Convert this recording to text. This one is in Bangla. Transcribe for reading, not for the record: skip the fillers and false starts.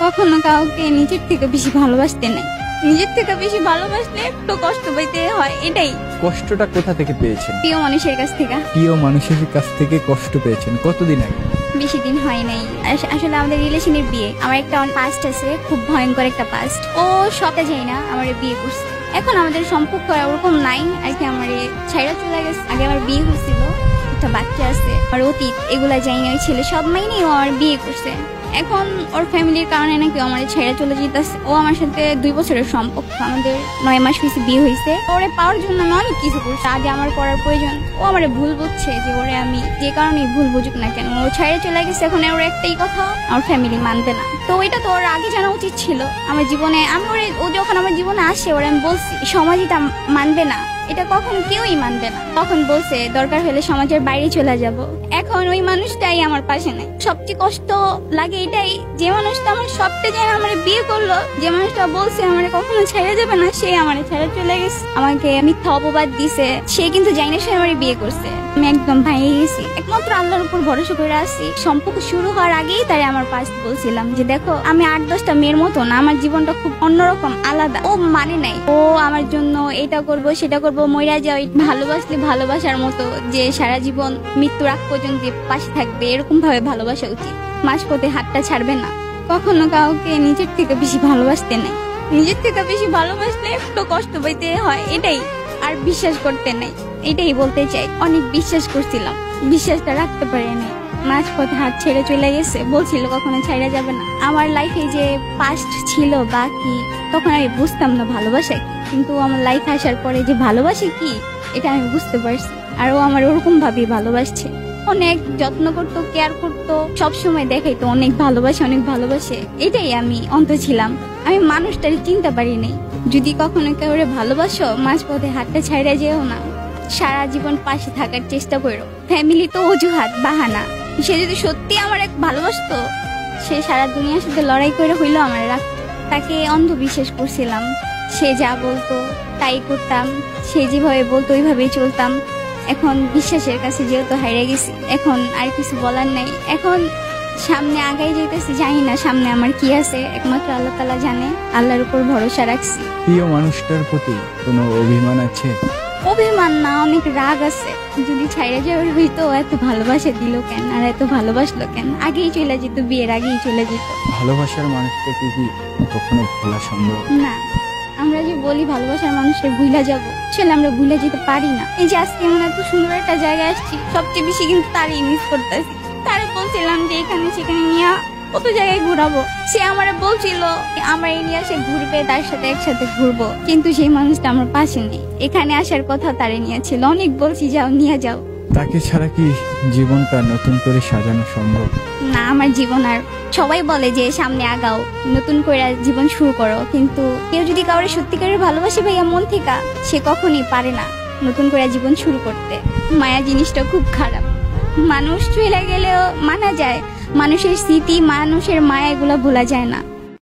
কখনো কাউকে নিজের থেকে বেশি ভালোবাসতে নেই। নিজের থেকে বেশি ভালোবাসলে একটু কষ্ট পেতে হয়, এটাই। কষ্টটা কোথা থেকে পেয়েছেন? প্রিয় মানুষের কাছ থেকে। প্রিয় মানুষের কাছ থেকে কষ্ট পেয়েছেন কতদিন আগে? বেশি দিন হয় নাই। আসলে আমাদের রিলেশনের বিয়ে, আমার একটা পাস্ট আছে, খুব ভয়ঙ্কর একটা পাস্ট। ও সবটা যাই না আমার বিয়ে করছে। এখন আমাদের সম্পর্ক ওরকম নাই আর কি, আমার ছাইরা চলে গেছে। আগে আমার বিয়ে হয়েছিল, একটা বাচ্চা আছে, আর অতীত এগুলা যাই না। ওই ছেলে সব মাইনেই ও আমার বিয়ে করছে। এখন ওর ফ্যামিলির কারণে নাকি আমার ছেড়ে চলে যেতেছে। ও আমার সাথে 2 বছরের সম্পর্ক, আমাদের 9 মাস হয়েছে বিয়ে হয়েছে। ওরে পাওয়ার জন্য আমি অনেক কিছু করছি, আগে আমার করার প্রয়োজন। ও আমারে ভুল বুঝছে, যে ওরে আমি যে কারণে ভুল বুঝুক না কেন, ও ছেড়ে চলে গেছে। এখন ওর একটাই কথা, আমার ফ্যামিলি মানবে না। তো এটা তো ওর আগে জানা উচিত ছিল আমার জীবনে। আমি ও যখন আমার জীবনে আসে ওরে আমি বলছি সমাজ এটা মানবে না, এটা কখনো কেউই মানবে না। তখন বলছে দরকার হলে সমাজের বাইরে চলে যাব। এখন ওই মানুষটাই আমার পাশে নাই। সবচেয়ে কষ্ট লাগে এটাই, যে মানুষটা আমার সবটা যেন আমার বিয়ে করলো, যে মানুষটা বলছে আমার কখনো ছেড়ে যাবে না, সে আমার ছেড়ে চলে গেছে। আমাকে মিথ্যা অপবাদ দিছে। সে কিন্তু জানি না সে আমার বিয়ে করছে। আমি একদম ভেঙে গেছি। একমাত্র আল্লাহর উপর ভরসা করে আসছি। সম্পর্ক শুরু হওয়ার আগেই তাই আমার পাশ বলছিলাম যে দেখো আমি 8-10টা মেয়ের মতো না, আমার জীবনটা খুব অন্যরকম, আলাদা। ও মানে নাই, ও আমার জন্য এটা করবো সেটা করবো, মইরা যাও। ভালোবাসলে ভালোবাসার মতো, যে সারা জীবন মৃত্যুর আগ পর্যন্ত পাশে থাকবে, এরকম ভাবে ভালোবাসা উচিত। মাঝপথে হাতটা ছাড়বে না। কখনো কাউকে নিজের থেকে বেশি ভালোবাসতে নেই। নিজের থেকে বেশি ভালোবাসলে একটু কষ্ট পেতে হয়, এটাই। আর বিশ্বাস করতে নেই, এটাই বলতে চাই। অনেক বিশ্বাস করছিলাম, বিশ্বাসটা রাখতে পারি নাই। মাঝপথে হাত ছেড়ে চলে গেছে, বলছিল কখনো ছাইরা যাবে না। আমার লাইফে যে পাস্ট ছিল বাকি, তখন আমি বুঝতাম না ভালোবাসা কি, কিন্তু আমার লাইফে আসার পরে যে ভালোবাসা কি এটা আমি বুঝতে পারছি। আর ও আমার ওরকম ভাবেই ভালোবাসছে। অনেক যত্ন করতো, কেয়ার করতো, সবসময় দেখাইতো অনেক ভালোবাসে, অনেক ভালোবাসে। এটাই আমি অন্ত ছিলাম। আমি মানুষটারে চিনতে পারি নাই। যদি কখনো কেউ ভালোবাসো, মাঝপথে হাতটা ছাইরা যেও না। সারা জীবন পাশে থাকার চেষ্টা করো। ফ্যামিলি তো অজুহাত, বাহানা। সে যদি সত্যি আমার এক ভালোবাসতো, সে সারা দুনিয়ার সাথে লড়াই করে হইলো আমার রাখতো। তাকে অন্ধবিশ্বাস করছিলাম। সে যা বলতো তাই করতাম, সে যেভাবে বলতো ওইভাবেই চলতাম। এখন বিশ্বাসের কাছে যেহেতু হারিয়ে গেছি, এখন আর কিছু বলার নাই। এখন সামনে আগাই যেতেছি, জানি না সামনে আমার কি আছে, একমাত্র আল্লাহ তাআলা জানে। আল্লাহর উপর ভরসা রাখছি। প্রিয় মানুষটার প্রতি কোনো অভিমান আছে? অভিমান না, অনেক রাগ আছে। যদি ছাইরা যাওয়ার হইতো, এত ভালোবাসা দিল কেন, আর এত ভালোবাসলো কেন? আগেই চলে যেত, বিয়ের আগেই চলে যেত। ভালোবাসার মানুষটাকে কি কখনো ভোলা সম্ভব না? আমরা যে বলি ভালোবাসার মানুষকে ভুলা যাবো, আসলে আমরা ভুলে যেতে পারি না। এই যে আজকে আমরা এত সুন্দর একটা জায়গায় আসছি, সবচেয়ে বেশি কিন্তু তারই মিস করতেছি। তারে বলছিলাম যে এখানে সেখানে নিয়ে কত জায়গায় ঘুরাবো। সে আমারে বলছিল আমার এই নিয়ে সে ঘুরবে, তার সাথে একসাথে ঘুরবো, কিন্তু সেই মানুষটা আমার পাশে নেই। এখানে আসার কথা তারে নিয়েছিল, অনেক বলছি যাও নিয়ে যাও। তাকে ছাড়া কি জীবনটা নতুন করে সাজানো সম্ভব? না, আমার জীবন আর সবাই বলে যে সামনে আগাও, নতুন করে জীবন শুরু করো, কিন্তু কেউ যদি কাউরে সত্যিকারের ভালোবাসে ভাইয়া মন থেকে, সে কখনই পারে না নতুন করে জীবন শুরু করতে। মায়া জিনিসটা খুব খারাপ। মানুষ চলে গেলেও মানা যায়, মানুষের স্মৃতি, মানুষের মায়া এগুলো ভোলা যায় না।